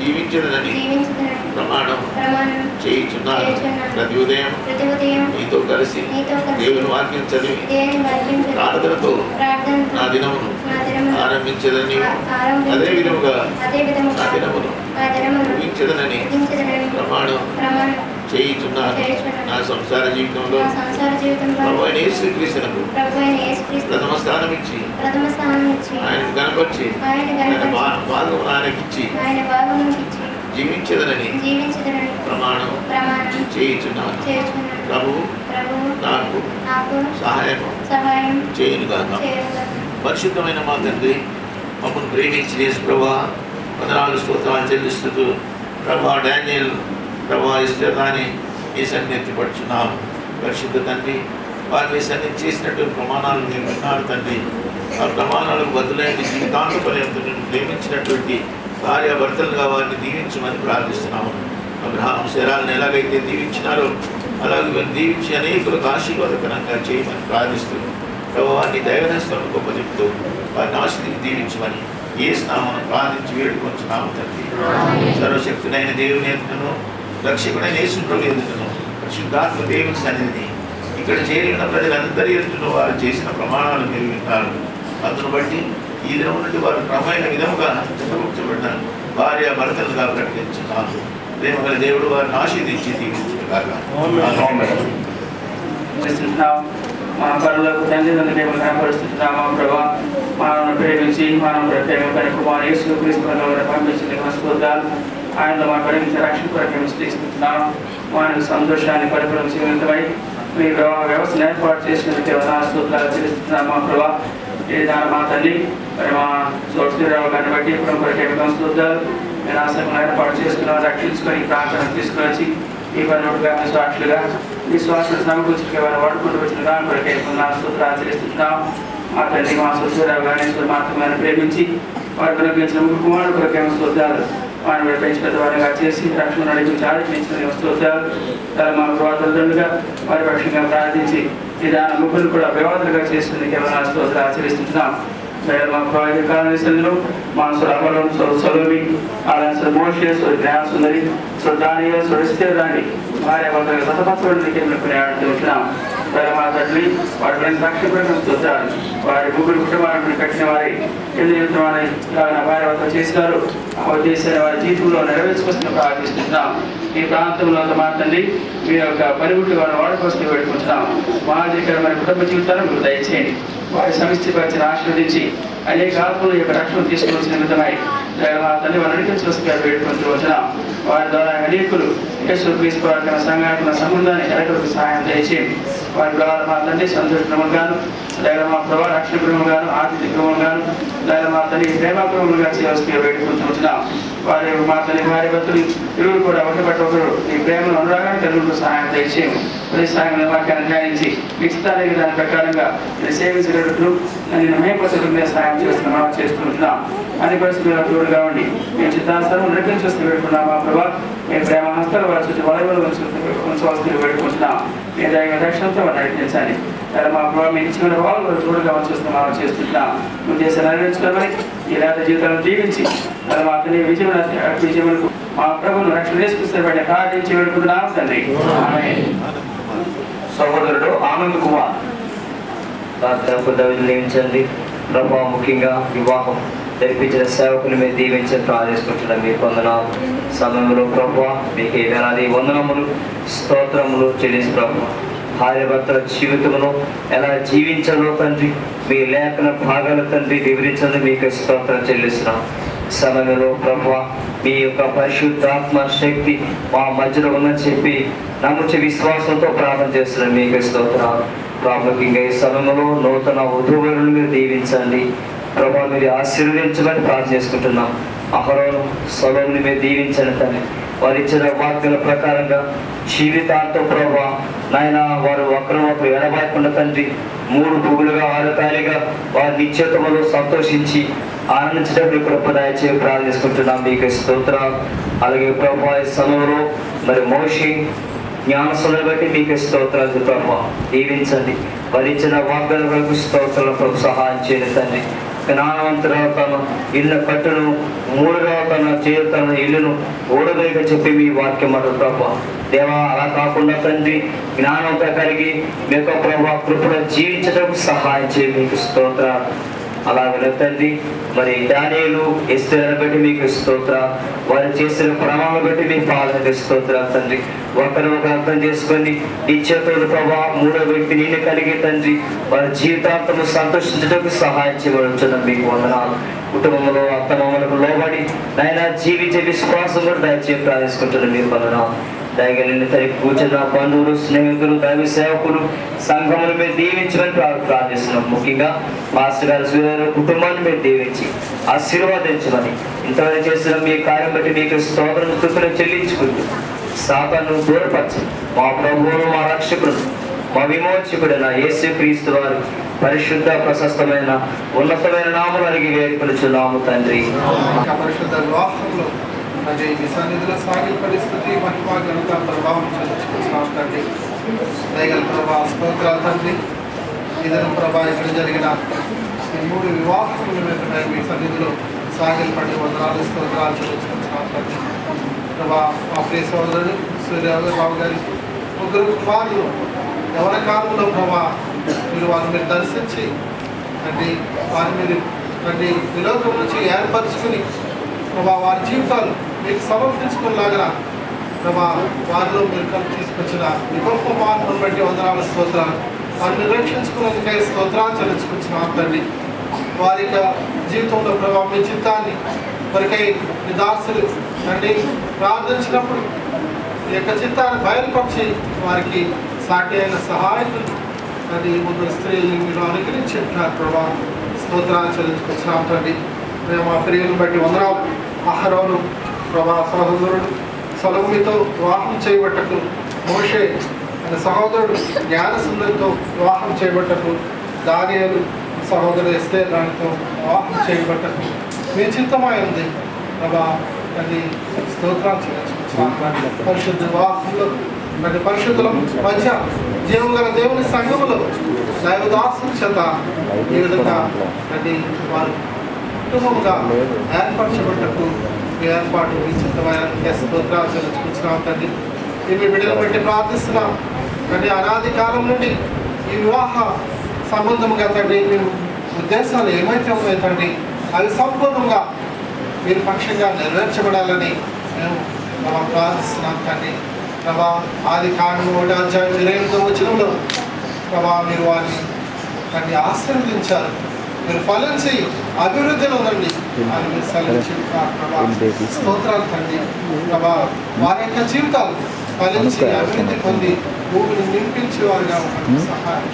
జీవించదనని ప్రమాణం చేయుచున్నాను. ప్రతి ఉదయం నీతో కలిసి దేవుని వాక్యం చదివి ప్రార్థనతో నా దినమును ఆరంభించదని, అదే విధముగా నా దినమును ముగించదనని ప్రమాణం చేయుచున్నాను. నా సంసార జీవితంలో ప్రభువైన యేసుక్రీస్తునకు ప్రథమ స్థానం ఇచ్చి ఆయన కనపరిచి ఆయన భాగం ఆయనకిచ్చి జీవించదనని ప్రమాణం చేయుచున్నాను. ప్రభువు నాకు సహాయం చేయనుగాక. పరిశుద్ధమైన మా తండ్రి, మమ్మల్ని ప్రేమించి యేసు ప్రభువా వందనాలు స్తోత్రాలు చెల్లిస్తూ ప్రభువా డానియేల్ ప్రభువా ఇష్టదాన్ని ఈ సన్నిధి పడుచున్నాము. పరిశుద్ధ తండ్రి, వారిని సన్నిధి చేసినట్టు ప్రమాణాలు మీరు విన్నారు తండ్రి. ఆ ప్రమాణాలకు బదులైన జీవితాంత పర్యంతం ప్రేమించినటువంటి భార్యాభర్తలుగా వారిని దీవించమని ప్రార్థిస్తున్నాము. అబ్రహాము శరాలను ఎలాగైతే దీవించినారో అలాగే వారిని దీవించి అనేకులకు ఆశీర్వాదకరంగా చేయమని ప్రార్థిస్తూ ప్రభువాన్ని దైవదర్శనం గొప్ప చెప్తూ వారిని ఆశీర్వదించి దీవించమని యేసు నామమున ప్రార్థించి వేడుకొంచున్నాము తండ్రి. సర్వశక్తుడైన దేవుని ఎదుటను రక్షకుడైన యేసు ప్రభువు ఎదుటను పరిశుద్ధాత్మ దేవుని సన్నిధిని ఇక్కడ చేరిన ప్రజలందరి ఎదుటను వారు చేసిన ప్రమాణాలు మీరు వింటారు. అందును బట్టి ఈ దినం నుండి వారు క్రమమైన విధముగా చిత్తముచ్చబడిన భార్య భర్తలుగా ప్రకటించున్నారు. ప్రేమగల దేవుడు వారిని ఆశీర్వదించి దీవించుగాక. మా పనులకు తండ్రి మేము కనపరుస్తున్నామా ప్రభా, మనం ప్రేమించి మనం ప్రేమ కుమార్ యేసు క్రీస్తులను పంపించిన స్తోత్రాలు. ఆయనలో మా పరిమిత రక్షణ కొరకు మేము స్థిస్తున్నాం. మనకు సంతోషాన్ని పరిపూర్ణ జీవితమై మీ వ్యవస్థను ఏర్పాటు చేసినందుకు స్తోత్రాలు చెల్లిస్తున్నామా ప్రభా. దాని మా తల్లి మరి మా సోదరావు గారిని బట్టి ఇప్పుడు కొరకు స్తోత్రాలు. నేను ఆశ్రమం ఏర్పాటు చేసుకున్నాం. రక్షించుకొని ప్రాంతాన్ని తీసుకుని వచ్చి ఈ పనులుగా విశ్వాసులుగా విశ్వాసులు సమకూర్చుకు వారు వాడుకుంటూ వచ్చిన దాని కొరకే స్తోత్రాలు ఆచరిస్తున్నాం. మా తల్లి మా సోదరావు గారిని మాత్రమే ప్రేమించి వారి ప్రకటించిన కుమారుడు కొరకే స్తోత్రాలు. వారిని పెంచి పెద్దవారిగా చేసి రక్షణ నడిపించి ఆలోచించిన స్తోత్రాలు. మా ప్రవర్తలుగా వారి పక్షంగా ప్రార్థించి ఈ దాని ముగ్గురు కూడా వివాదాలుగా చేస్తుంది కేవలం స్తోత్రాలు ఆచరిస్తున్నాం. మా కాలంలో మా సురమలం సొలమి అలాంటి మోషే జ్ఞానసుందరి దానియలు సురస్థిరాన్ని భార్య భర్తలు సతపత్రుడికి ఆడుతున్నాం. మా తల్లి వారి సాక్షిపడిన స్తోత్రాలు. వారి ముగ్గురు కుటుంబాలను కట్టిన వారి కింద వారి భార్య భర్త చేసినారు. చేసిన వారి జీవితంలో నెరవేర్చుకొస్తున్న ప్రార్థిస్తున్నాం. ఈ ప్రాంతంలో మాట్లాడి మీ యొక్క పనిముట్లు వారిని వాడుకొస్తూ పెట్టుకుంటున్నాం. మహాజీకరమైన కుటుంబ జీవితాలను మీరు దయచేయండి. వారి సమిష్టి పరిచయం ఆశీర్వదించి అనేక ఆత్మల యొక్క రక్షణ తీసుకొచ్చిన విధమై మా తల్లి వారు నడిపించవలసిగా వేడుకుంటూ వచ్చినాం. వారి ద్వారా అనేకులు యేసు క్రీస్తు సంఘటన సంబంధాన్ని ఎరగలకు సహాయం దయచేయండి. వారి ద్వారా మా తండ్రి సంతోష క్రమంగాను లేదా మా ప్రభావ రక్షణ క్రమంగాను ఆర్థిక క్రమంగాను లేదా మా తల్లి ప్రేమ క్రమంగా చేయవలసిగా వేడుకుంటూ వచ్చినాం. వారి మా తల్లి భార్య భర్తలు ఇరువురు కూడా ఒకటి ఒకరు ఈ ప్రేమను అనురాగాన్ని తెలుగుకు సహాయం దయచేయము. ప్రతి సాయం వాక్యాన్ని ధ్యానించి ఇష్టాలే దాని ప్రకారంగా నేను సేవించగలుగుతూ నేను మేపసలుగా సహాయం చేస్తున్నాం. అన్ని పరిస్థితుల్లో తోడుగా ఉండి మేము చిత్తానుసారం నడిపించేస్తూ పెట్టుకున్నాం. మా ప్రభావ మేము ప్రేమ హస్తాలు వారి చుట్టూ వలవలు ఉంచవలసి పెట్టుకుంటున్నాం. మీ దైవ రక్షణతో వారు నడిపించాలి. మా ప్రభావ మీ ఇచ్చిన వాళ్ళు తోడుగా వచ్చేస్తున్నాం చేస్తున్నాం. నువ్వు చేసే నెరవేర్చుకోమని ఈ లేత జీవితాలను జీవించి మా అతని విజయములకు మా ప్రభుత్వం రక్షణ తీసుకొస్తే ప్రార్థించి పెట్టుకుంటున్నాం తండ్రి. సహోదరుడు ఆనంద్ కుమార్ నియమించండి. ప్రభావ ముఖ్యంగా వివాహం జరిపించిన సేవకుని మీద దీవించని ప్రార్థించుకుంటున్నాం. మీ వందనాలు సమయంలో ప్రభావ మీకు వేలాది వందనములు స్తోత్రములు చెల్లించి ప్రభావ భార్య భర్తల జీవితంలో ఎలా జీవించాలో తండ్రి మీ లేఖన భాగాల తండ్రి వివరించండి. మీకు స్తోత్రం చెల్లిస్తున్నాం. సమయంలో ప్రభావ మీ యొక్క పరిశుద్ధాత్మ శక్తి మా మధ్యలో ఉందని చెప్పి నమ్ముచి విశ్వాసంతో ప్రార్థన చేస్తున్నాం. మీకు స్తోత్రాలు. ప్రాముఖ్యంగా ఈ సమయంలో నూతన వధువులను మీరు దీవించండి ప్రభావ. మీరు ఆశీర్వదించమని ప్రార్థన చేసుకుంటున్నాం. అహరోను సొలొమోనుని మీరు దీవించండి తండ్రి. వారు ఇచ్చిన వాగ్దాల ప్రకారంగా జీవితాంతం ప్రభావ నాయన వారు ఒకరు ఎడబాయకుండా తండ్రి 3 పువ్వులుగా 6 కాయలుగా వారి నిశ్చితములో సంతోషించి ఆనందించడానికి కృప దయచేసి ప్రార్థన చేసుకుంటున్నాం. మీకు స్తోత్రాలు. అలాగే ప్రభావ ఈ సమయంలో మరి మోషే జ్ఞానసులను బట్టి మీకు స్తోత్రాలు ప్రభావ దీవించండి. వారు ఇచ్చిన వాగ్దానాలకు స్తోత్రాలు ప్రభు సహాయం చేయండి తండ్రి. జ్ఞానవంతురాలు తన ఇల్లు కట్టును, మూడుగా తన చేరు తన ఇల్లును ఓడదొరిగా చెప్పి మీ వాక్యం మాట ప్రభా. దేవా, అలా కాకుండా తండ్రి జ్ఞానంతో కలిగి మీ యొక్క ప్రభా కృపలో జీవించడానికి సహాయం చేయి. మీకు స్తోత్రాలు. అలాగే తండ్రి మరి దానియేలు ఎస్తేరును బట్టి మీకు స్తోత్ర, వారు చేసిన ప్రణాళిక బట్టి మీ పాదకు స్తోత్ర తండ్రి. ఒకరు అర్థం చేసుకొని ఇచ్చేతోడు ప్రభా మూడో వ్యక్తి నిన్ను కలిగి తండ్రి వారి జీవితాంతము సంతోషించడానికి సహాయం చేయబడుచున్నాం. మీకు వందనాలు. కుటుంబంలో అత్తమామలకు లోబడి నాయన జీవించే విశ్వాసం కూడా దయచేసి ప్రార్థించుకుంటున్నాం. మీకు వందనాలు. దయగలిగిన తల్లి కూర్చున్న బంధువులు, స్నేహితులు, దైవ సేవకులు, సంఘములు మీరు దీవించమని ప్రార్థిస్తున్నాం. ముఖ్యంగా మాస్టర్ గారు సూర్య కుటుంబాన్ని మీరు దీవించి ఆశీర్వాదించమని ఇంతవరకు చేసిన మీ కార్యం బట్టి మీకు స్తోత్రం స్తుతులు చెల్లించుకుంటూ సాతాను దూరపరచి మా ప్రభువును, మా రక్షకుడు, మా విమోచకుడైన యేసుక్రీస్తు వారు పరిశుద్ధ ప్రశస్తమైన ఉన్నతమైన నామములు అడిగి వేడుకొనుచున్నాము తండ్రి. పరిశుద్ధ వివాహంలో మరి మీ సన్నిధిలో సాగే పరిస్థితి మహిమ ఘనత ప్రభావం చెల్లించుకుంటున్నాం తండ్రి. దయగల ప్రభా స్తోత్రాలు తండ్రి. ఇదను ప్రభా ఇక్కడ జరిగిన ఈ 3 వివాహముల మీద మీ సన్నిధిలో సాగిలపడి వందనాలు స్తోత్రాలు చెల్లించుకుంటున్నాం తండ్రి. ప్రభా మా ప్రియ సోదరుడు సూర్యబాబు గారి 3 కుమారులు యవన కాలంలో ప్రభా మీరు వారిని దర్శించి తండ్రి వారిని మీరు తండ్రి విలోకం నుంచి ఏర్పరచుకుని ప్రభా వారి జీవితాలు మీకు సమర్పించుకునేలాగా ప్రభా వారిలో మీరు కలిపి తీసుకొచ్చిన మీ గొప్ప మార్పును బట్టి వందనాలు స్తోత్రాలు. వారిని రక్షించుకునేందుకై స్తోత్రాలు చెల్లించుకుంటున్నాం తండ్రి. వారి యొక్క జీవితంలో ప్రభా మీ చిత్తాన్ని వారికై మీ దాసులు తండ్రి ప్రార్థించినప్పుడు ఈ యొక్క చిత్తాన్ని బయలుపరిచి వారికి సాటి అయిన సహాయకులు తండ్రి 3 స్త్రీలు మీరు అనుగ్రహించుంటున్నారు ప్రభా. స్తోత్రాలు చెల్లించుకుంటున్నాం తండ్రి. మేము ఆ ప్రియులను బట్టి వందనాలు. అహరోను ప్రభా సహోదరుడు సొలొమోనుతో వివాహం చేయబట్టకు, మోషే అనే సహోదరుడు జ్ఞానసుందరితో వివాహం చేయబట్టకు, దానియేలు సహోదరుడు ఎస్తేరు రాణితో వివాహం చేయబట్టకు మీ చిత్తమై ఉంది ప్రభా. అది స్తోత్రాలు చెల్లించుకుంటున్నాం. పరిశుద్ధ వివాహంలో మరి పరిశుద్ధుల మధ్య జీవం గల దేవుని సంఘములో దైవదాసుల చేత ఈ విధంగా అది వారు కుటుంబంగా ఏర్పరచబడ్డకు మీ ఏర్పాటు మీ చిత్తమైన స్తోత్రాలు చెల్లించుకుంటున్నాం తండ్రి. మీ బిడ్డలు బట్టి ప్రార్థిస్తున్నాం తండ్రి. అనాది కాలం నుండి ఈ వివాహ సంబంధముగా తండ్రి మీ ఉద్దేశాలు ఏమైతే ఉన్నాయో తండ్రి అవి సంపూర్ణంగా మీరు పక్షంగా నెరవేర్చబడాలని మేము ప్రార్థిస్తున్నాం తండ్రి. ప్రభా ఆది కాండం 1:28 వచనంలో ప్రభా మీరు వారిని తండ్రి ఆశీర్వదించారు. మీరు ఫలించి అభివృద్ధిలో ఉండండి అని మీరు సెలవించి స్తోత్రాలు తండ్రి. ప్రభా వారి యొక్క జీవితాలు ఫలించి అభివృద్ధి పొంది భూమిని నింపించే వారిగా సహాయం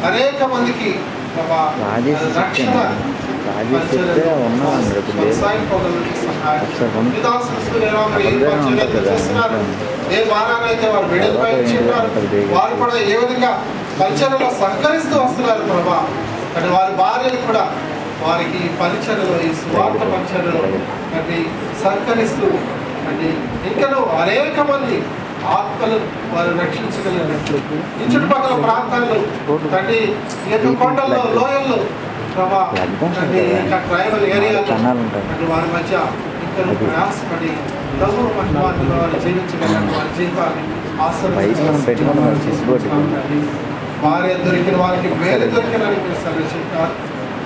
అనేక మందికి ప్రభా రక్షణ ఏ భారానైతే వారు బిడ్డలపై ఇచ్చిన్నారు వారు కూడా ఏ విధంగా పరిచర్యలో సహకరిస్తూ వస్తున్నారు ప్రభా. అంటే వారి భార్యలు కూడా వారికి పరిచర్యలో ఈ స్వార్థ పరిచర్యలో అంటే సహకరిస్తూ అంటే ఇంకనూ అనేక మంది ఆత్మలు వారు రక్షించగలిగినట్లు ఈ చుట్టుపక్కల ప్రాంతాల్లో తండ్రి ఎన్నో కొండల్లో లోయల్లో ప్రభా తండ్రి ట్రైబల్ ఏరియాలో అంటే వారి మధ్య ఇంకా ప్రయాసపడి ప్రభువు మహిమార్గంలో వారు జీవించగలిగిన వారి జీవితాన్ని ఆశీర్వదించి భార్య దొరికిన వారికి వేలు దొరికినని మీరు సెలవించారు.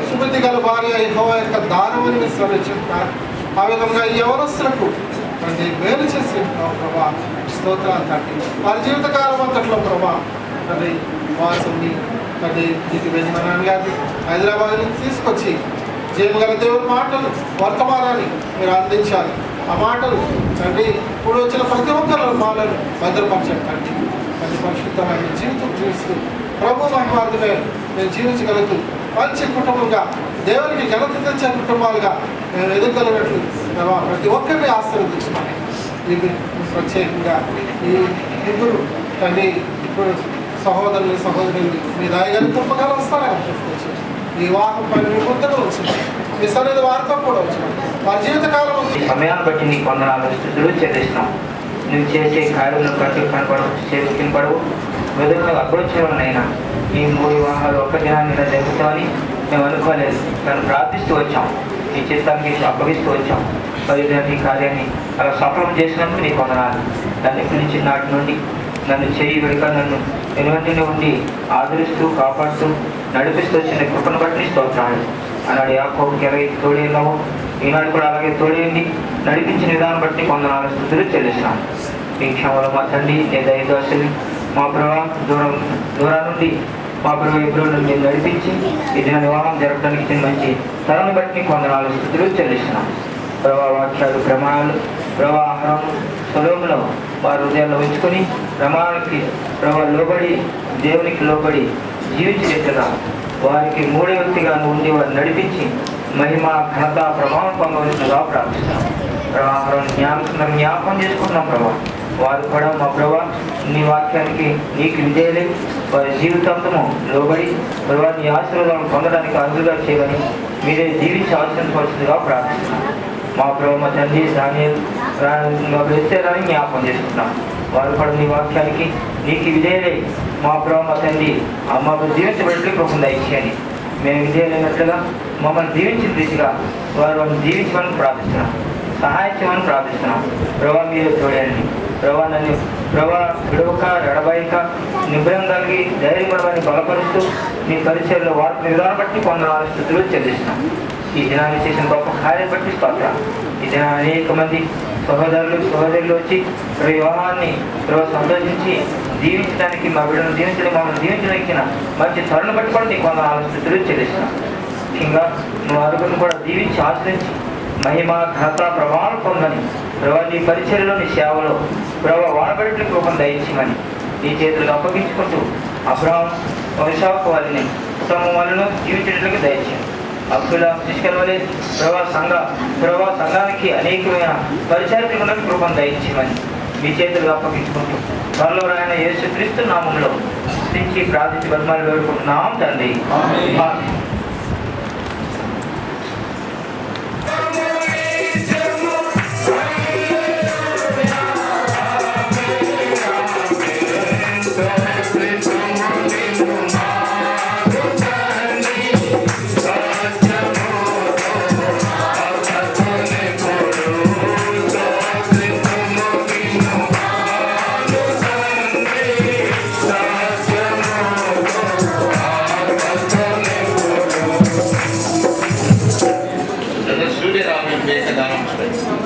సుబుద్ధి గల భార్య యెహోవా యొక్క దానం అని మీరు సెలవించారు. ఆ విధంగా యవనస్తులకు అంటే వేలు చేసి ప్రభా స్తోత్రాలు తండ్రి. వారి జీవితకాలం అంతట్లో ప్రభా అది వాసుని అంటే ఇది బెంజమిన్ గారిని హైదరాబాద్ నుంచి తీసుకొచ్చి జీవగల దేవుని మాటలు వర్తమానాన్ని మీరు అందించాలి. ఆ మాటలు తండ్రి ఇప్పుడు వచ్చిన ప్రతి ఒక్కరు మాటలు భద్రపరచండి తండ్రి. అది పరిశుద్ధమైన జీవితం జీవిస్తూ ప్రభు మహిమార్థమే మేము జీవించగలుగుతూ మంచి కుటుంబంగా దేవునికి ఘనత తెచ్చే కుటుంబాలుగా మేము ఎదుర్కొన్నట్లు ప్రతి ఒక్కరిని ఆశీర్వదించమని ఇది ప్రత్యేకంగా ఈ ఇద్దరు తండ్రి ఇప్పుడు సహోదరులు సహోదరులు మీ దాయగారి కృపకాలు వస్తారని చెప్పుకోవచ్చు. ఈ వివాహం పైన మీ ముద్దలు వచ్చింది మీ సన్నిధి వారితో కూడా వచ్చింది వారి జీవితకాలం సమయాన్ని బట్టి నీకు వందనాలు స్తుతులు చెల్లిస్తున్నాం. నువ్వు చేసే కార్యములను ప్రతి కనపడవు వెదురు అభిరుచినైనా ఈ 3 వివాహాలు ఒక్క దినాన్ని జరుగుతామని మేము అనుకోలేదు, మేము ప్రార్థిస్తూ వచ్చాం, నీ చిత్తానికి అప్పగిస్తూ వచ్చాం. మరి ఈ కార్యాన్ని అలా సఫలం చేసినందుకు నీకు వందనాలు. నన్ను పిలిచి నాటి నుండి నన్ను చేయి వెనుక నన్ను వెనువెంటనే ఉండి ఆదరిస్తూ కాపాడుతూ నడిపిస్తూ వచ్చిన కృపను బట్టి స్తోత్రాలు. ఆనాడు యాకోబుకి ఎలాగైతే తోడేన్నావో ఈనాడు కూడా అలాగే తోడేయండి. నడిపించిన విధానం బట్టి వందనాలు స్తుతులు చెల్లిస్తున్నాను. మీ క్షమలో మా తండ్రి నీ దయదోషులు మా ప్రభావ దూరం నుండి మా ప్రభు ఎప్పుడు నుండి నడిపించి ఈ దిన వివాహం జరగడానికి మంచి తరాన్ని బట్టి నీకు వందనాలు స్తుతులు చెల్లిస్తున్నాను. ప్రభావ వాక్యాలు ప్రమాణాలు ప్రభావ ఆహారం సులభంలో వారి హృదయాల్లో ఉంచుకొని ప్రమాణాలకి ప్రభావ లోబడి దేవునికి లోబడి జీవించేట్టుగా వారికి మూడో వ్యక్తిగా ఉండి వారిని నడిపించి మహిమ ఘనత ప్రభావం పొందవలసినగా ప్రార్థిస్తున్నాం. ప్రభావం జ్ఞాపకం చేసుకుంటున్నాం. ప్రభావ వారు కూడా మా ప్రభావ నీ వాక్యానికి నీకు విధేయులై వారి జీవితాంతము లోబడి ప్రభావ నీ ఆశీర్వాదాలను పొందడానికి అర్హులుగా చేయమని మీరే జీవించి ఆశీర్వదించవలసిందిగా ప్రార్థిస్తున్నాం. మా ప్రభు మా తండ్రి దాని జ్ఞాపకం చేసుకుంటున్నాం. వారు కూడా నీ వాక్యానికి నీకు విధేయులై మా ప్రభు మా తండ్రి మాకు జీవించబడి కృపను దయచేయండి. మేము విధేయులైనట్లుగా మమ్మల్ని దీవించిన రీతిగా వారు జీవించమని ప్రార్థిస్తున్నాం. సహాయం చేయమని ప్రార్థిస్తున్నాం. ప్రభావ మీరు చూడండి. ప్రభావ నన్ను ప్రభావ విడవక ఎడబాయిక నిబ్రం కలిగి ధైర్యపడమని బలపరుస్తూ మీ పరిచయంలో వార్త విధానం బట్టి కొందరు స్థితులు చెల్లిస్తున్నాం. ఈ దినాన్ని చేసిన గొప్ప కార్యం బట్టి స్తోత్రం. ఈ దినాన్ని అనేక మంది సహోదరులు వచ్చి వివాహాన్ని సందర్శించి జీవించడానికి మా బిడ్డను జీవించడం మమ్మల్ని జీవించడానికి మంచి త్వరను బట్టి కూడా నీకు కొందరు స్థితులు చెల్లిస్తున్నాం. ముఖ్యంగా నువ్వు అరుగును కూడా జీవించి ఆశ్రయించి మహిమ ఘనత ప్రభావం పొందని ప్రభావ నీ పరిచయలో నీ సేవలో ప్రభావ వాడబడి కృపను దయించమని నీ చేతులకు అప్పగించుకుంటూ అబ్రహాం వంశావకు వారిని ఉత్తమ వాళ్ళను జీవించేటట్లుగా దయచేయండి. అబ్దుల తీసుకెళ్ళవలే ప్రభావ సంఘానికి అనేకమైన పరిచయాలకు కృపను దయించమని మీ చేతులకు అప్పగించుకుంటూ త్వరలో రాయన యేసుక్రీస్తు నామంలో స్థితించి ప్రార్థించి బతిమాలు వేడుకుంటున్నాం తండ్రి.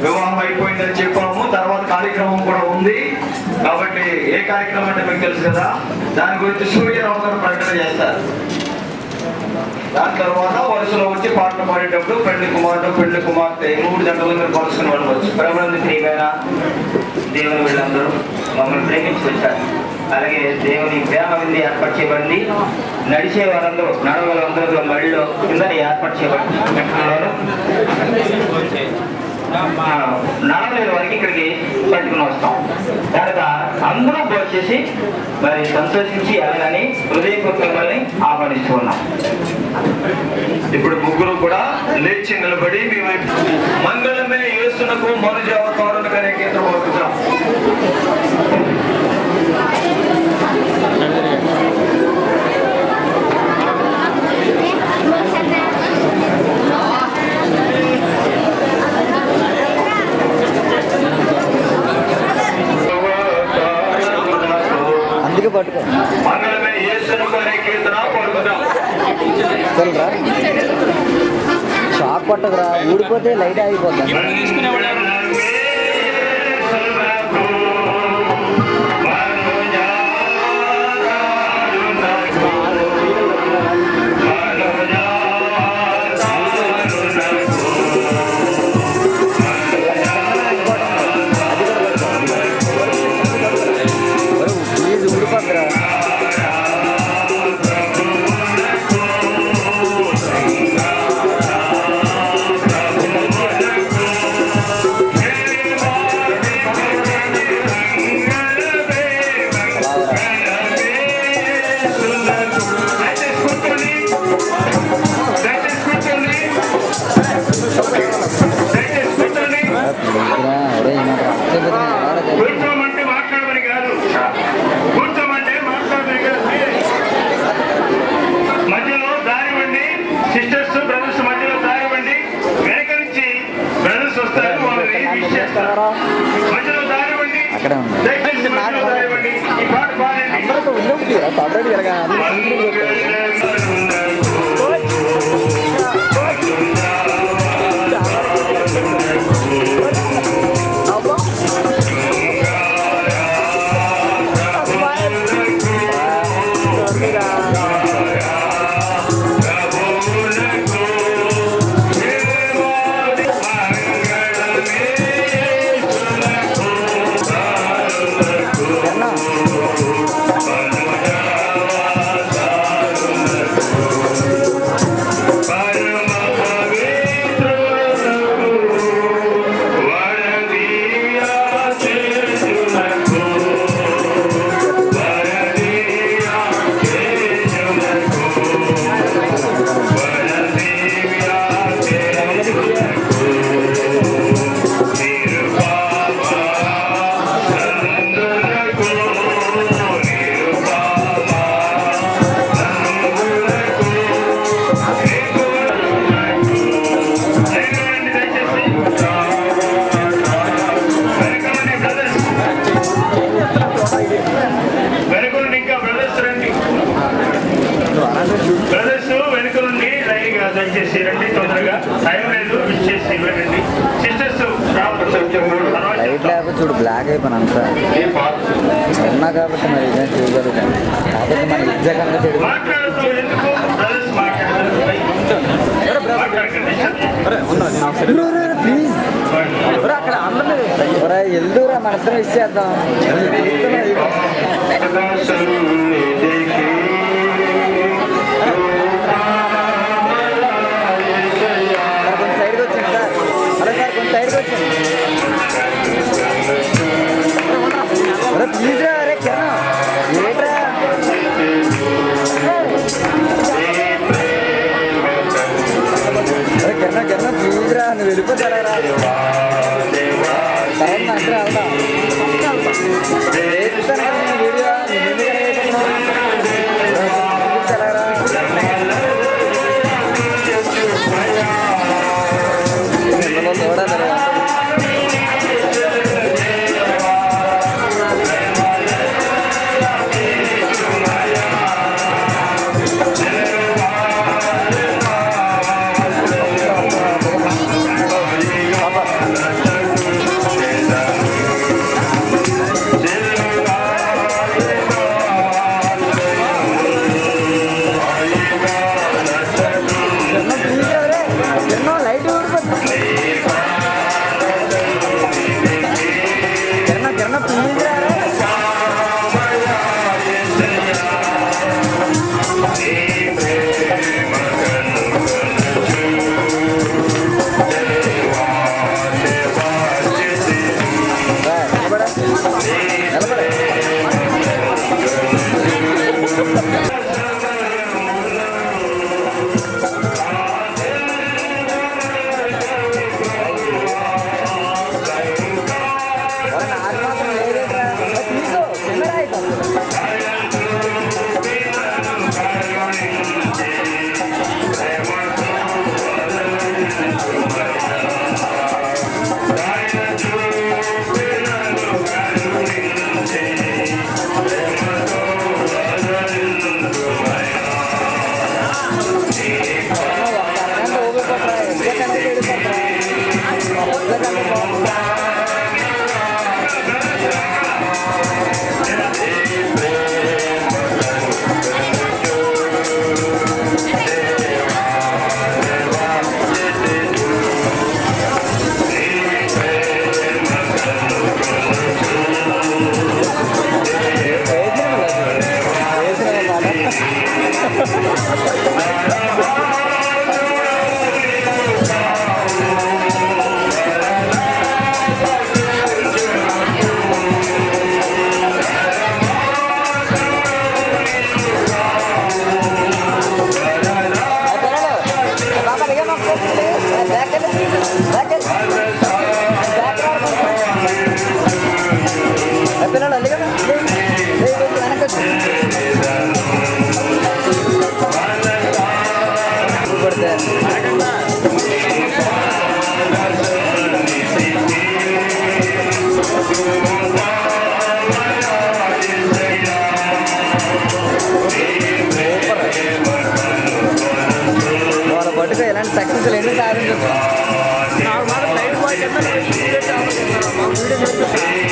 వివాహం అయిపోయిందని చెప్పాము. తర్వాత కార్యక్రమం కూడా ఉంది. కాబట్టి ఏ కార్యక్రమం అంటే మీకు తెలుసు కదా, దాని గురించి సూర్యరావు గారు ప్రకటన చేస్తారు. దాని తర్వాత వరుసలో వచ్చి పాటలు పాడేటప్పుడు పెళ్లి కుమారుడు పెళ్లి కుమార్తె 3 జంటలు మీరు పలుసుకుని వెళ్ళవచ్చు. ప్రభుత్వ ప్రియమైన దేవుని వీళ్ళందరూ మమ్మల్ని ప్రేమించి వచ్చారు. అలాగే దేవుని ప్రేమ వింది ఏర్పాటు చేయబడింది. నడిచే వారందరూ నడవలందరూ మళ్ళీ కింద ఏర్పాటు చేయబడింది. నడవలేని వారికి ఇక్కడికి పట్టుకుని వస్తాం. కనుక అందరూ వచ్చేసి మరి సంతోషించి అలాగని హృదయపూర్వకంగా ఆహ్వానిస్తూ ఉన్నాం. ఇప్పుడు ముగ్గురు కూడా లేచి నిలబడి మేము మంగళమే యేసునకు మనుజావతారులకు అనే కేంద్రం అవుతున్నాం. అందుకే పట్టుకో మంగళమే యేసునకు అనే కీర్తన పాడుకుందాం. చల్రా షాక్ పట్టదురా, ఊడిపోతే లైట్ ఆగిపోద్ది. ఊడిపోద్దురా. చేస్తారు. మధ్యలో దారివ్వండి, అక్కడే ఉంది దయచేసి మధ్యలో దారివ్వండి. ఈ పాట పాడండి. అందరితో ఉండవు సపరేట్ జరగా దయచేసి రండి, తొందరగా టైం లేదు, ఇచ్చేసి వెళ్ళండి. సిస్టర్స్ లైట్ లేకపోతే చూడు బ్లాక్ అయిపోయిన అంతా ఉన్నా కాబట్టి మరి ఇదేం చేయగలుగుతాను కాబట్టి మన ఎగ్జాక్ట్ అంటే మాట్లాడుతూ ఎందుకు బ్రదర్స్ ప్లీజ్ అక్కడ అందరూ ఎల్దురా మన ఇద్దరం ఇచ్చేద్దాం ప్లీజ్ రా అరే కిరణ్ ఏంట్రా అరే కిరణ్ ప్లీజ్ రా నువ్వు వెళ్ళిపోతారా తర్వాత నాకు రావడా వేస్తాను కదా నేను వీడియో చూడాలి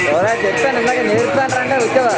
ఎవరా చెప్పాను ఇందాక నేర్పుతాను రండి వచ్చావా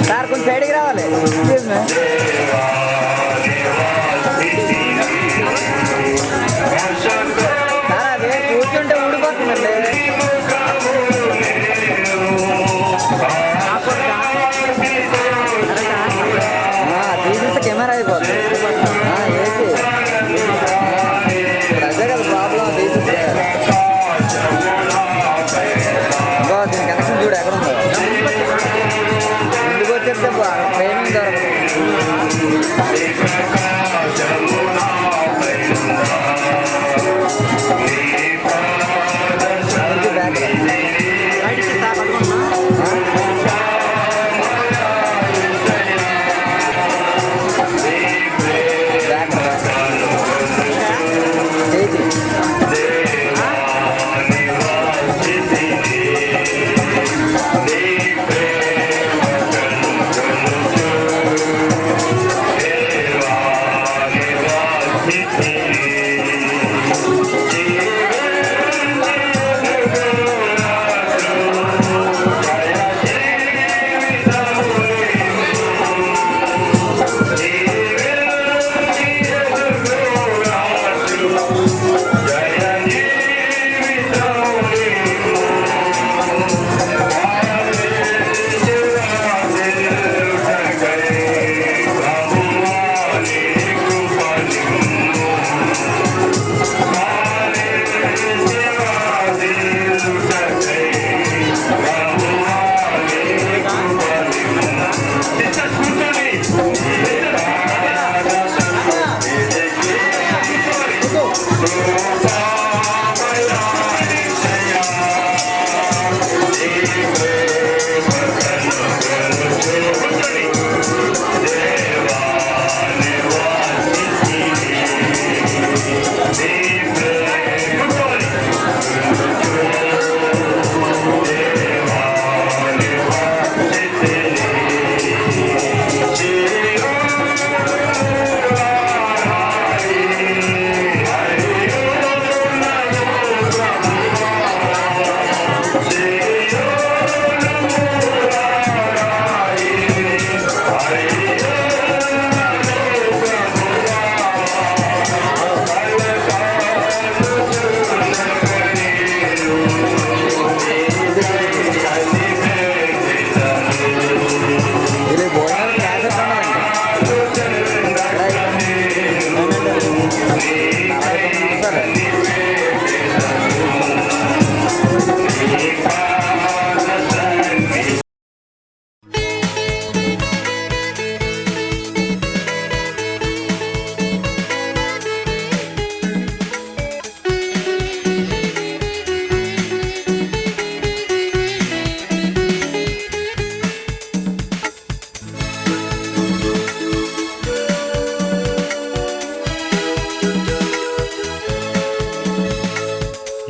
సార్ కొంచెం సైడ్కి రావాలి సార్ అదే కూర్చుంటే ఊడిపోతుందండి తీసేస్తే కెమెరా అయిపోతుంది ఏసీ అదే కదా ప్రాబ్లం తీసేస్తే ఇంకో దీని కనెక్షన్ చూడు ఎక్కడ ఉందో ముందుకు వచ్చేస్తే ట్రైనింగ్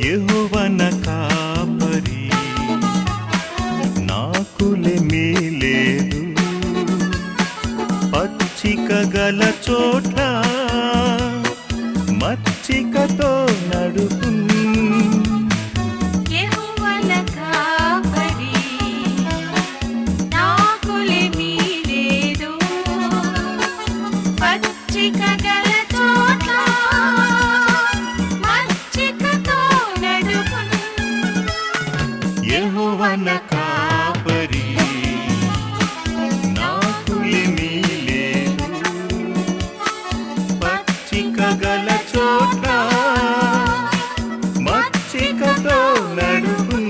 యెహోవన కాపరి నాకులేమీ లేదు, పచ్చిక గల చోట్ల మచ్చికతో నడుపు. యెహోవన కాపరి నాకులేమీ లేదు, పచ్చిక గల చోట్ల మచ్చికతో నడుపును. యెహోవా నా కాపరి, నాకులేమీ లేదు. పచ్చిక గల చోట్ల మచ్చికతో నడుపును.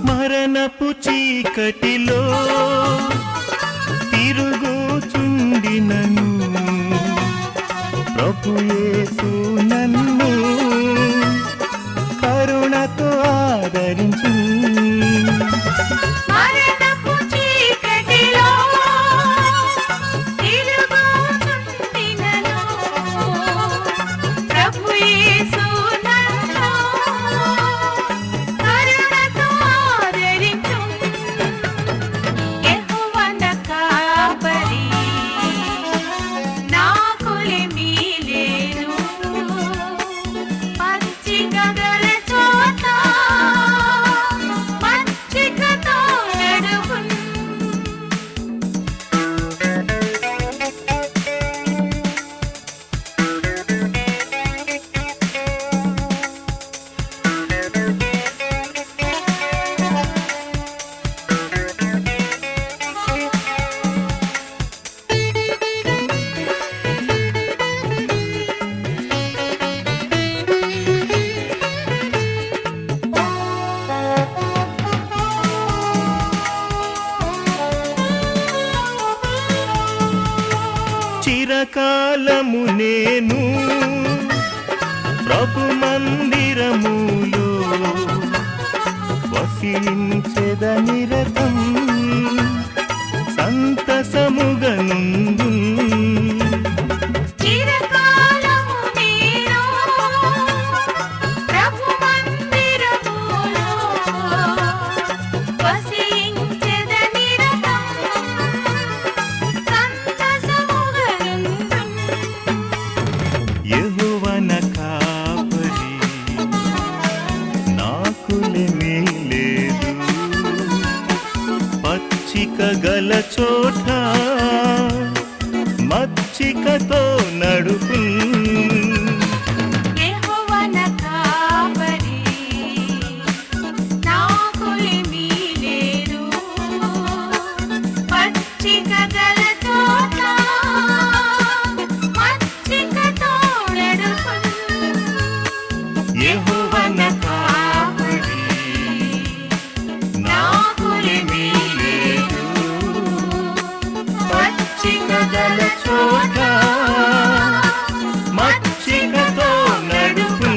మరణపు చీకటిలో తిరుగుచుండినను ప్రభు యేసు నన్ను కరుణతో ఆదరించు. మరణపు చీకటిలో తిరుగుచుండినను ప్రభు యేసు నన్ను కరుణతో ఆదరించు. యెహోవా నా కాపరి, నాకులేమీ లేదు. పచ్చిక గల చోట్ల మచ్చికతో నడుపును. చిరకాలము నేను ప్రభు మందిరములో వసించెద నిరతం సంతసముగనుందు. చిరకాలము నేను ప్రభు మందిరములో వసించెద నిరతం సంతసముగనుందు. యెహోవా నా కాపరి, నాకులేమీ లేదు. పచ్చిక గల చోట మచ్చికతో నడుపు. యెహోవా నా కాపరి, నాకులేమీ లేదు. పచ్చిక గల చోట్ల మచ్చికతో నడుపును. యెహోవా నా కాపరి, నాకులేమీ లేదు. పచ్చిక గల చోట మచ్చికతో నడుపు.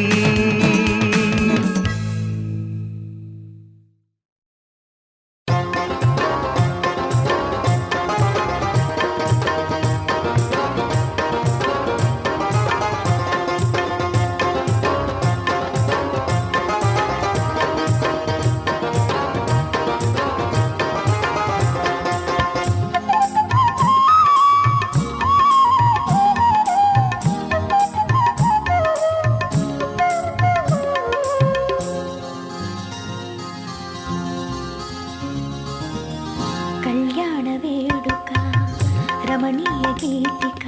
కళ్యాణ వేడుక రమణీయ గీతిక,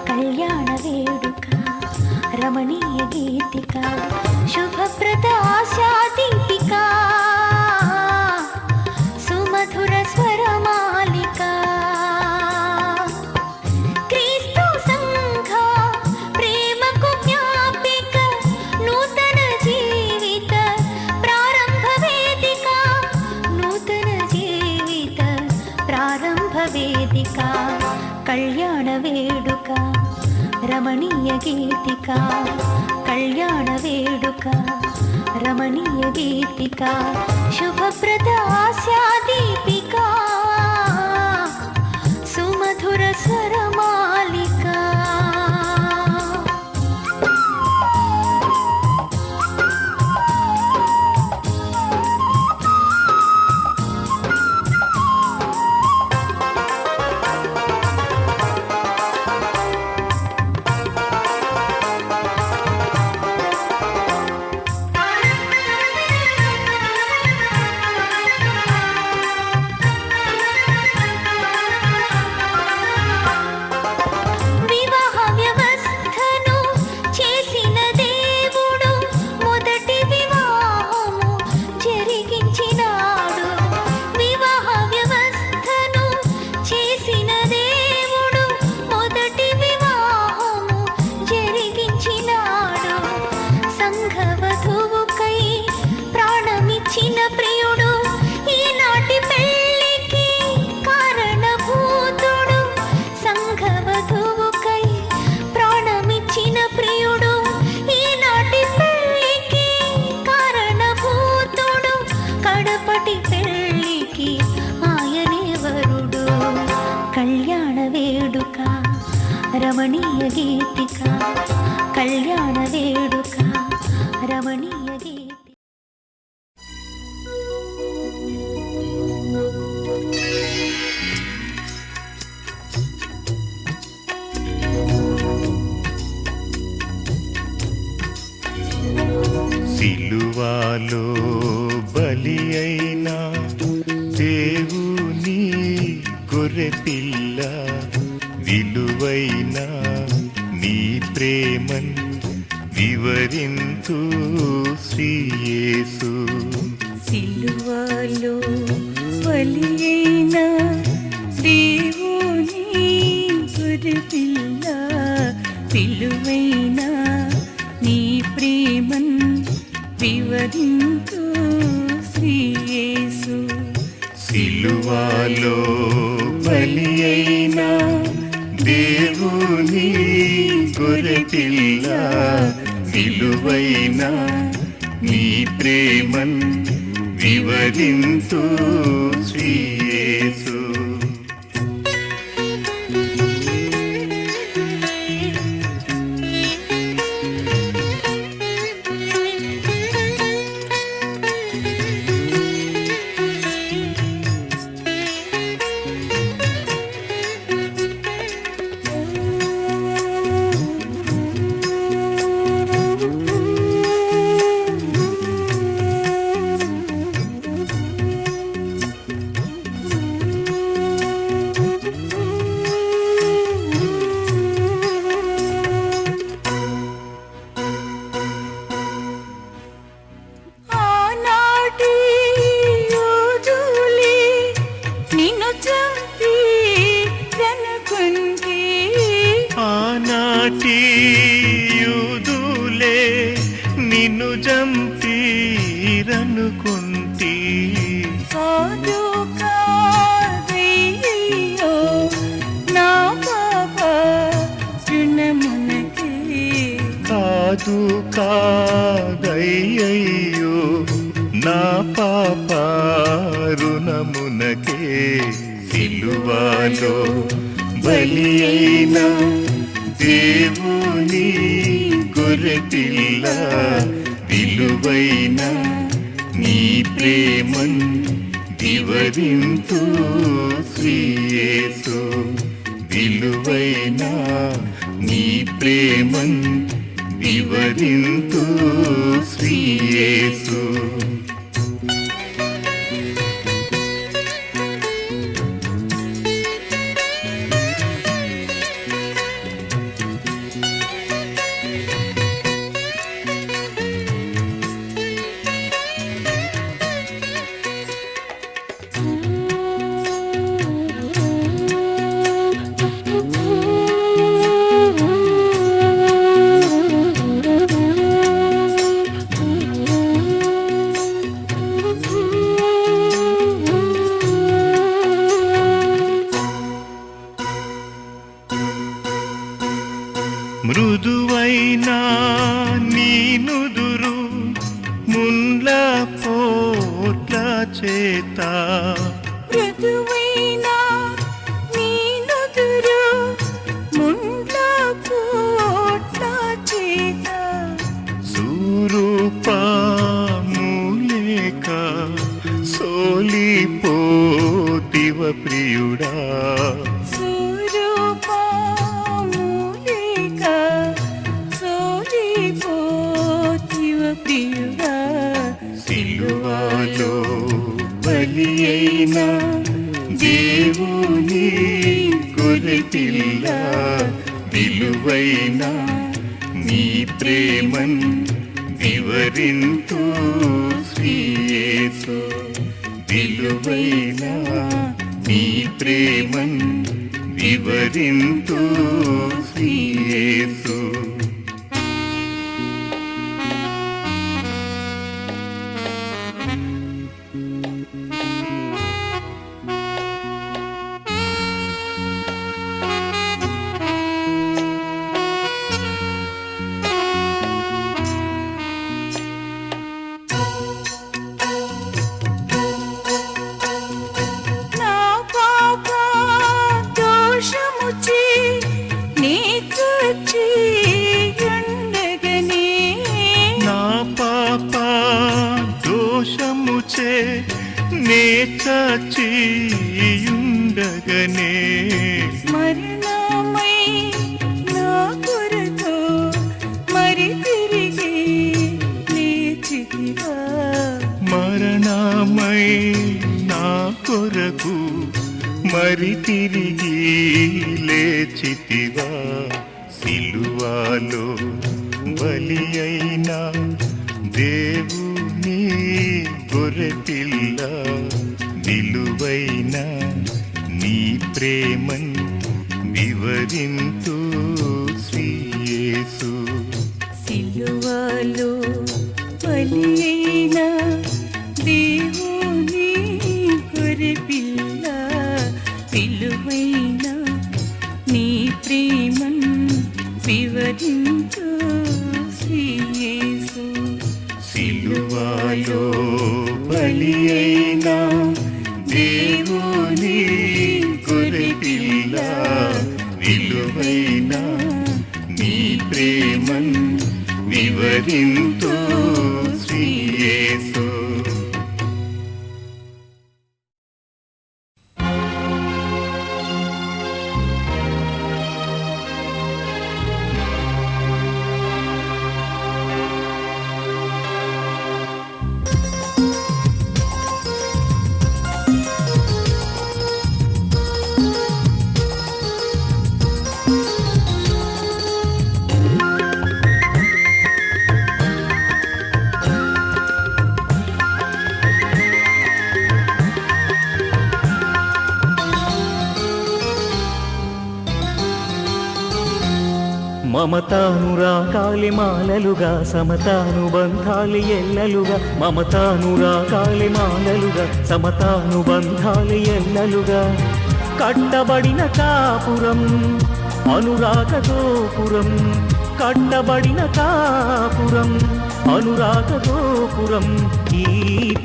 కళ్యాణ వేడుక రమణీయ గీతిక, శుభప్రద ఆశా దీపిక, సుమధుర స్వరమాలిక. క్రీస్తు సంఘ ప్రేమకు జ్ఞాపిక, నూతన జీవిత ప్రారంభ వేదిక, నూతన జీవిత ప్రారంభ వేదిక. కళ్యాణ వేడుక రమణీయ గీతిక, కళ్యాణ వేడుక రమణీయ గీతిక, శుభప్రద ఆశా దీపిక. రమణీయ గీతిక కళ్యాణ వేడుక రమణీయ గీతి. సిలువలో బలి అయిన దేవుని గొర్రెపిల్ల విలువైన నీ ప్రేమన్ వివరింతు శ్రీయేసు. సిలువలో బలి అయిన దేవుని గొర్రెపిల్ల విలువైన నీ ప్రేమన్ వివరింతు శ్రీయేసు. సిలువలో బలి అయిన దేవుని గొర్రెపిల్ల విలువైన నీ ప్రేమన్ వివరింతు శ్రీయేసు. ఆనాటి యూదులే నిన్ను జంపీరనుకుంటి. కాదు కాదయ్యో నా పాప రుణమునకే. కాదు కాదయ్యో నా పాప రుణమునకే. సిలువలో బలి అయిన దేవుని గొర్రెపిల్ల విలువైన నీ ప్రేమన్ వివరింతు శ్రీయేసు. విలువైన నీ ప్రేమన్ వివరింతు శ్రీయేసు. మృదువైన నీ నుదురు ముండ్ల పోట్ల చేత. మృదువైన నీ నుదురు ముండ్ల పోట్ల చేత. సూరూపములేక సోలిపోతివ ప్రియుడా. సిలువలో బలి అయిన దేవుని గొర్రెపిల్ల విలువైన నీ ప్రేమన్ వివరింతు శ్రీయేసు. విలువైన నీ ప్రేమన్ వివరింతు శ్రీయేసు. నా పాప దోషముచి నీ ఉండగనే మరణమై నా కొరకు మరి తిరిగి లేచితివా. మరణమై నా కొరకు మరి తిరిగి లేచితివా. సిలువలో బలి అయినా దేవుని గొర్రెపిల్ల విలువైన నీ ప్రేమన్ వివరింతు శ్రీయేసు. సిలువలో బలి అయిన దేవుని గొర్రెపిల్ల విలువైన నీ ప్రేమన్ వివరింతు శ్రీయేసు. సిలువలో బలి అయిన దేవుని గొర్రెపిల్ల విలువైన నీ ప్రేమన్ వివరింతు శ్రీయేసు. మమతానురాగాలి మాలలుగా సమతానుబంధాలి ఎల్లలుగా. మమతానురాగాలి మాలలుగా సమతానుబంధాలి ఎల్లలుగా. కట్టబడిన కాపురం అనురాగ గోపురం. కట్టబడిన కాపురం అనురాగ గోపురం. ఈ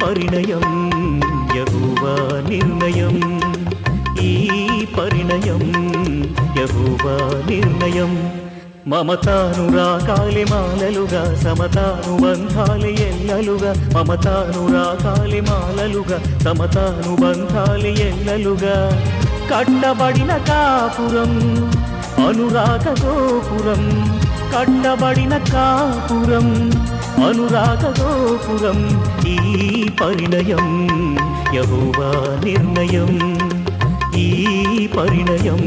పరిణయం యెహోవా నిర్ణయం. ఈ పరిణయం యెహోవా నిర్ణయం. మమతానురాగాలి మాలలుగా సమతానుబంధాలి ఎల్లలుగా. మమతానురాగాలి మాలలుగా సమతానుబంధాలి ఎల్లలుగా. కట్టబడిన కాపురం అనురాగ గోపురం. కట్టబడిన కాపురం అనురాగ గోపురం. ఈ పరిణయం యెహోవా నిర్ణయం. ఈ పరిణయం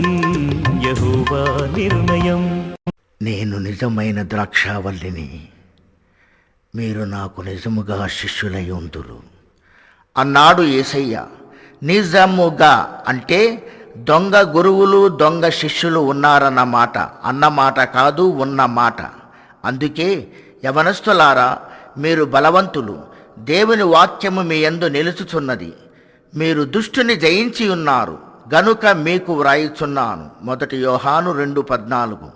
యెహోవా నిర్ణయం. నేను నిజమైన ద్రాక్షావల్లిని, మీరు నాకు నిజముగా శిష్యులై ఉందురు అన్నాడు యేసయ్య. నిజముగా అంటే దొంగ గురువులు దొంగ శిష్యులు ఉన్నారన్నమాట. అన్నమాట కాదు, ఉన్నమాట. అందుకే యవనస్తులారా, మీరు బలవంతులు, దేవుని వాక్యము మీ యందు నిలుచుచున్నది. మీరు దుష్టుని జయించి ఉన్నారు గనుక మీకు వ్రాయుచున్నాను. 1 యోహాను 2:14.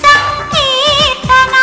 సంకీర్తన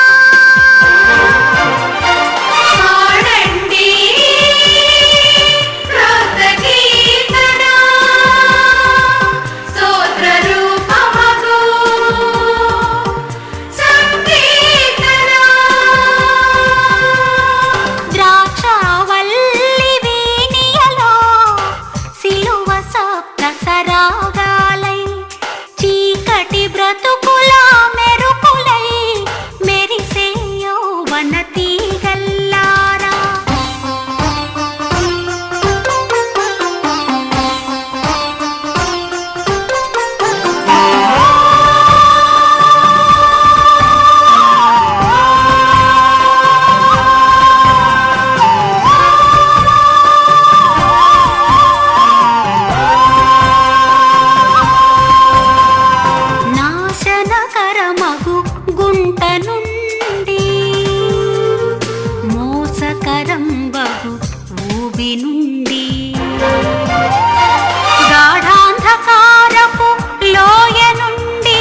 నుండి మోసకరం బహు ఊబి నుండి గాఢాంధకారపు లోయ నుండి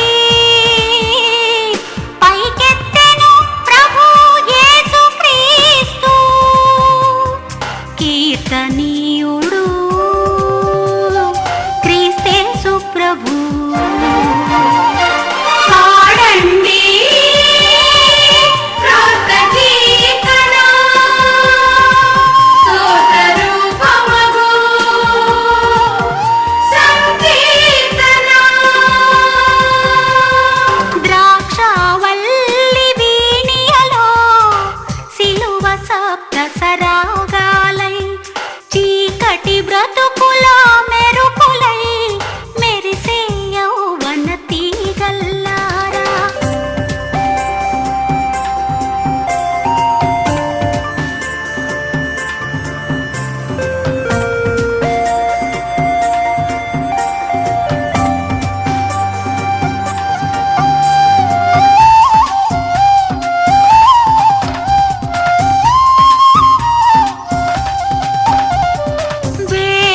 పైకెత్తెను ప్రభు యేసు క్రీస్తు కీర్తనీయుడు క్రీస్తేసు ప్రభు పాడండి క్రొత్త కీర్తన స్తోత్రరూపమగు సంకీర్తన ద్రాక్షావల్లి వీణియలో సిలువ సప్త సరాగాలై చీకటి బ్రతుకుల మెరుపులై మెరిసే యౌవన తీగల్లారా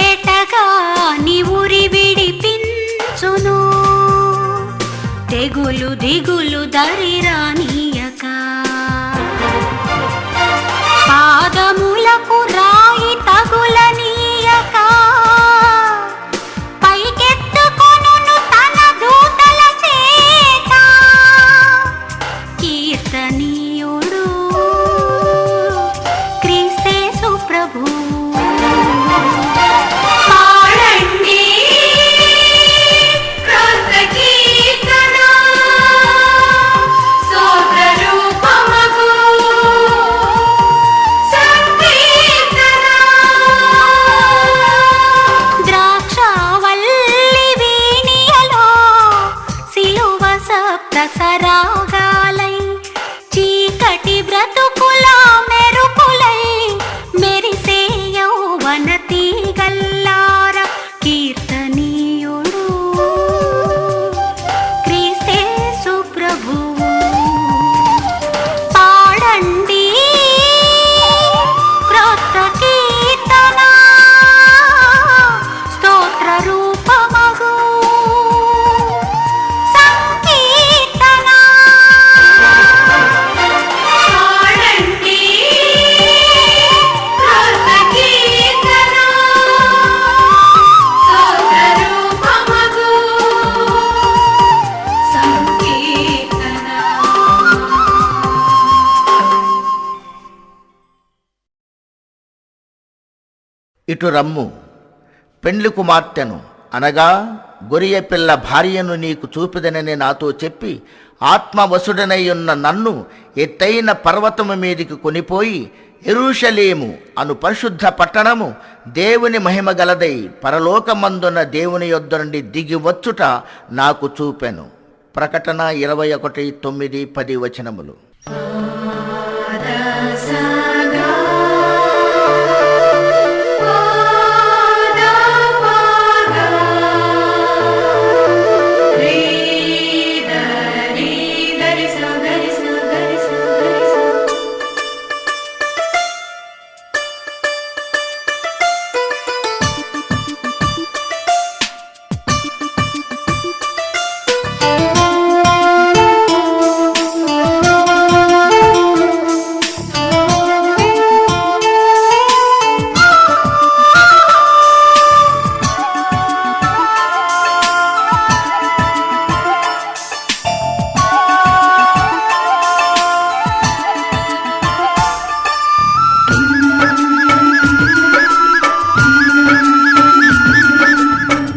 వేటగాని ఉరి విడిపించును తెగులు దిగులు దరిరానీయక పాదములకు రాయి తగులనీయక పైకెత్తుకొనును తన దూతల చేత కీర్తనీయుడు క్రీస్తేసు ప్రభు పాడండి క్రొత్త కీర్తన స్తోత్రరూపమగు సంకీర్తన ద్రాక్షావల్లి వీణియలో సిలువ సప్త సరాగాలై చీకటి బ్రతుకుల మెరుపులై మెరిసే యౌవన తీగల్లార కీర్తనీయుడు క్రీస్తేసు ప్రభు పాడండి క్రొత్త కీర్తన స్తోత్రరూపమగు సంకీర్తన పాడండి క్రొత్త కీర్తన స్తోత్రరూపమగు సంకీర్తన ఇటు రమ్ము పెండ్లి కుమార్తెను అనగా గొరియ పిల్ల భార్యను నీకు చూపిదనని నాతో చెప్పి ఆత్మవశుడనై ఉన్న నన్ను ఎత్తైన పర్వతము మీదికి కొనిపోయి యెరూషలేము అను పరిశుద్ధ పట్టణము దేవుని మహిమ గలదై పరలోకమందున దేవుని యొద్ద నుండి దిగి వచ్చుట నాకు చూపెను. ప్రకటన 21:9-10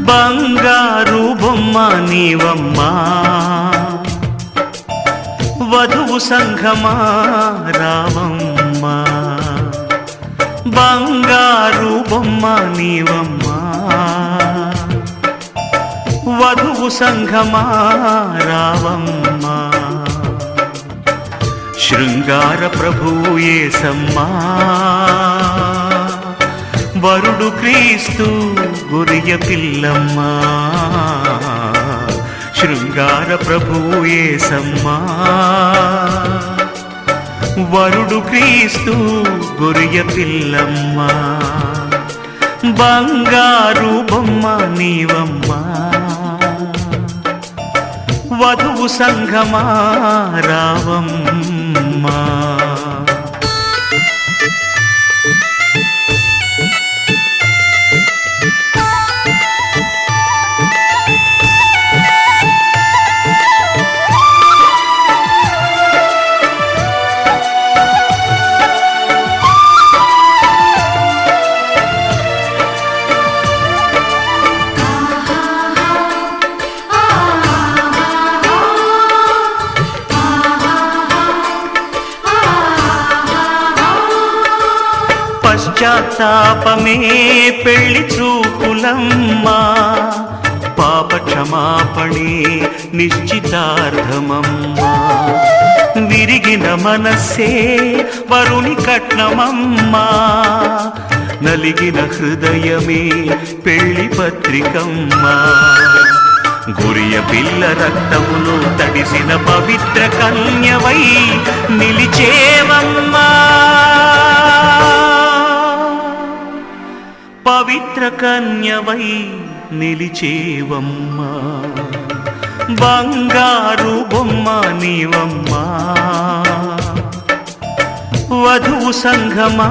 బంగారు బొమ్మ నీవమ్మా వధువు సంఘమా రావమ్మా బంగారు బొమ్మ నీవమ్మా వధువు సంఘమా రావమ్మా శృంగార ప్రభువు యేసమ్మా వరుడు క్రీస్తు గొరియ పిల్లమ్మా శృంగార ప్రభువు యేసమ్మా, వరుడు క్రీస్తు గొరియ పిల్లమ్మ, బంగారు బొమ్మ నీవమ్మా, వధువు సంఘమా రావమ్మా. పశ్చాత్తాపమే పెళ్లి చూపులమ్మా, పాప క్షమాపణే నిశ్చితార్థమమ్మా, విరిగిన మనస్సే వరుని కట్నమమ్మా, నలిగిన హృదయమే పెళ్లి పత్రికమ్మా, గురియ పిల్ల రక్తమును తడిసిన పవిత్ర కన్యవై నిలిచేవమ్మా, పవిత్ర కన్యవై నిలిచేవమ్మా, బంగారు బొమ్మ నీవమ్మా, వధువు సంఘమా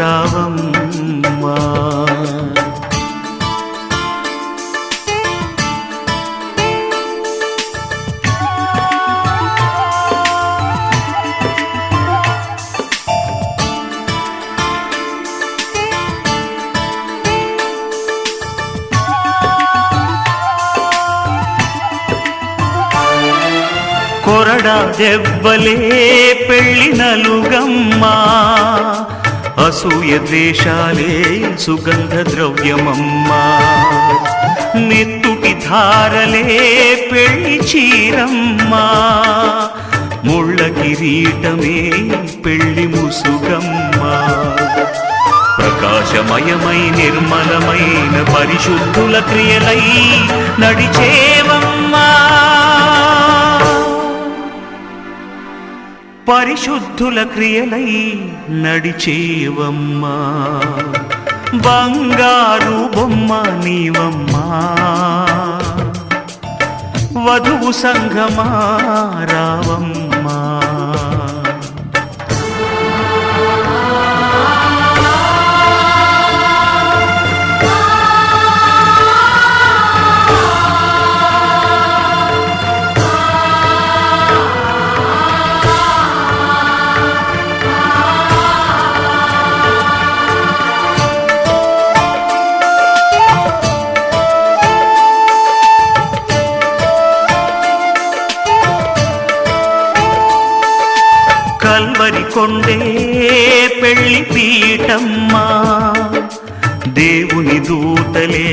రావమ్మా. కొరడా దెబ్బలే పెళ్లి నలుగమ్మా, అసూయ ద్వేషాలే సుగంధ ద్రవ్యమమ్మా, నెత్తుటి ధారలే పెళ్లి చీరమ్మా, ముళ్ళ కిరీటమే పెళ్లి ముసుగమ్మా, ప్రకాశమయమై నిర్మలమైన పరిశుద్ధుల క్రియలై నడిచేవమ్మా, పరిశుద్ధుల క్రియలై నడిచేవమ్మా, బంగారు బొమ్మ నీవమ్మా, వధువు సంఘమా రావమ్మా. కల్వరి కొండే పెళ్లి పీఠమ్మా, దేవుని దూతలే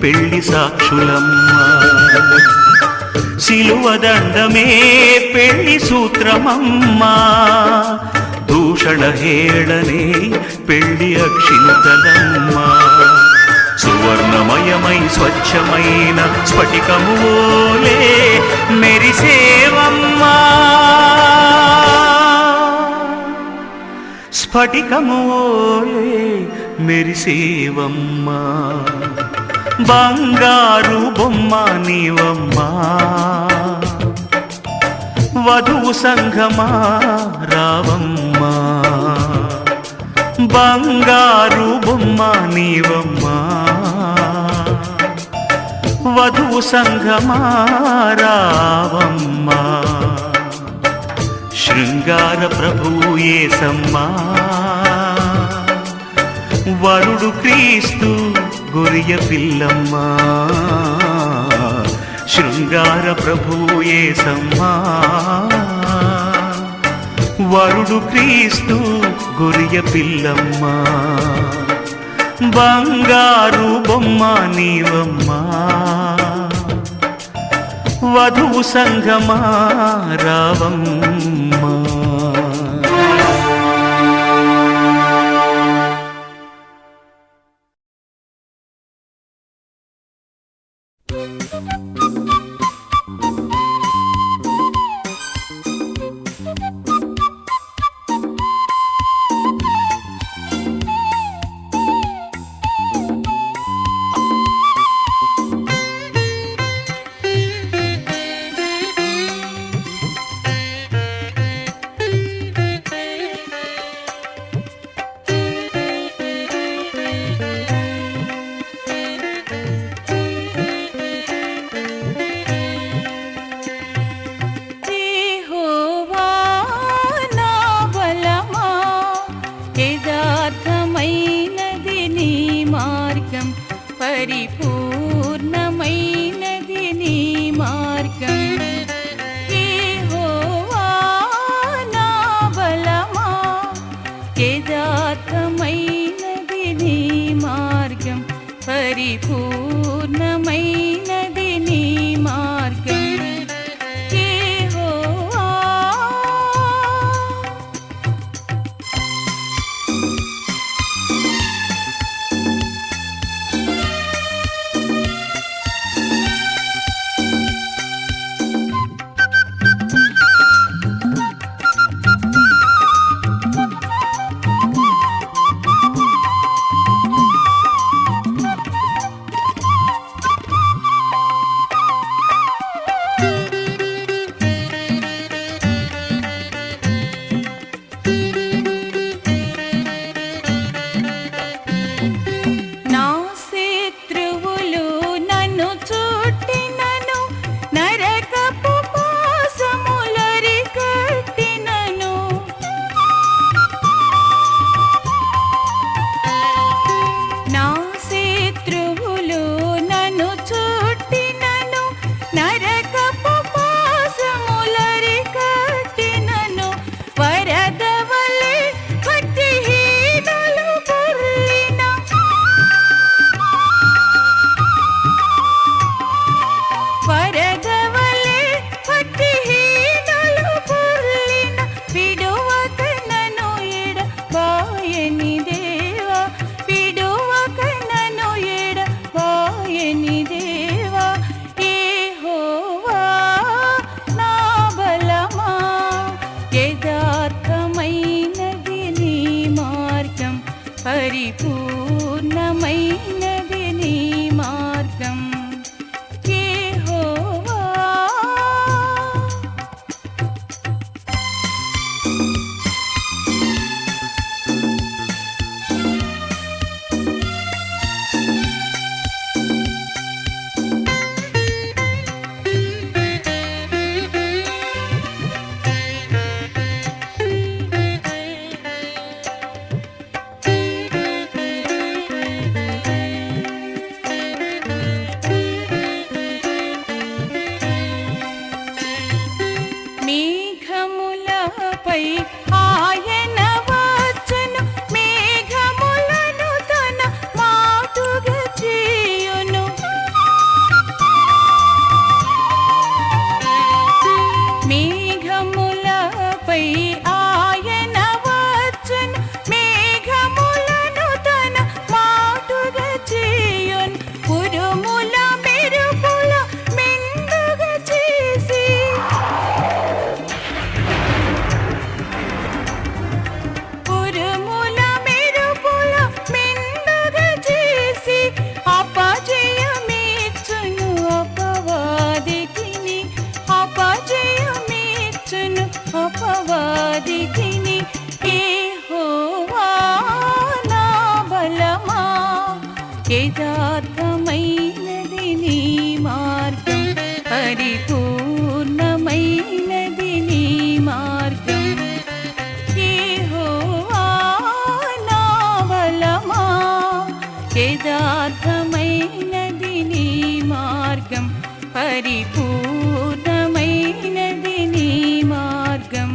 పెళ్లి సాక్షులమ్మా, సిలువ దండమే పెళ్లి సూత్రమమ్మా, దూషణ హేళనే పెళ్లి అక్షింతలమ్మా, సువర్ణమయమై స్వచ్ఛమైన స్ఫటికములే మెరిసేవమ్మా, స్ఫటికములే మెరిసేవమ్మా, బంగారు బొమ్మ నీవమ్మా, వధువు సంఘమా రావమ్మా, బంగారు బొమ్మ నీవమ్మా, వధువు సంఘమా రావమ్మా. శృంగార ప్రభువు యేసమ్మా, వరుడు క్రీస్తు గొరియ పిల్లమ్మా, శృంగార ప్రభువు యేసమ్మా, వరుడు క్రీస్తు గొరియ పిల్లమ్మా, బంగారు బొమ్మ నీవమ్మా, వధువు సంఘమా రావమ్మా. పరిపూర్ణమైనది నీ మార్గం యెహోవా. మేఘములపై ఆయన వచ్చెను, మేఘములను తన మాటుగా చేయును. మేఘములపై ఆయన వచ్చెను, మేఘములను తన మాటుగా చేయును. ఉరుముల మెరుపుల మెండుగా చేసి ఉరుముల మెరుపుల మెండుగా చేసి అపజయమిచ్చును అపవాదికిని, అపజయమిచ్చును అపవాదికిని. యెహోవా నా బలమా, యథార్థమైనది నీ మార్గం, పరిపూర్ణమైనది నీ మార్గం. యెహోవా నా బలమా, యథార్థమైనది నీ మార్గం, పరిపూర్ణమైనది నీ మార్గం.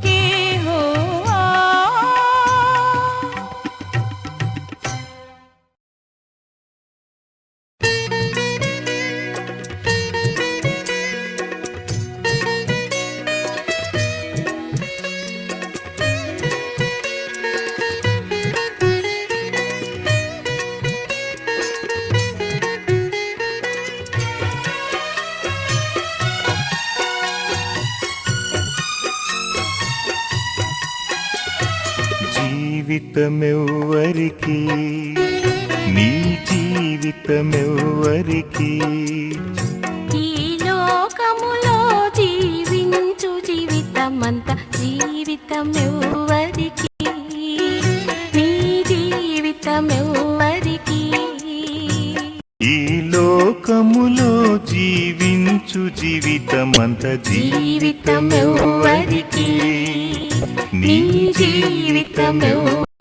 యెహోవా. జీవితమెవ్వరికి, నీ జీవితమెవ్వరికి, ఈ లోకములో జీవించు జీవితమంత జీవితమెవ్వరికి, నీ జీవితమెవ్వరికి. ఈ లోకములో జీవించు జీవితమంత జీవితమెవ్వరికి, నీ జీవితమెవ్వరికి.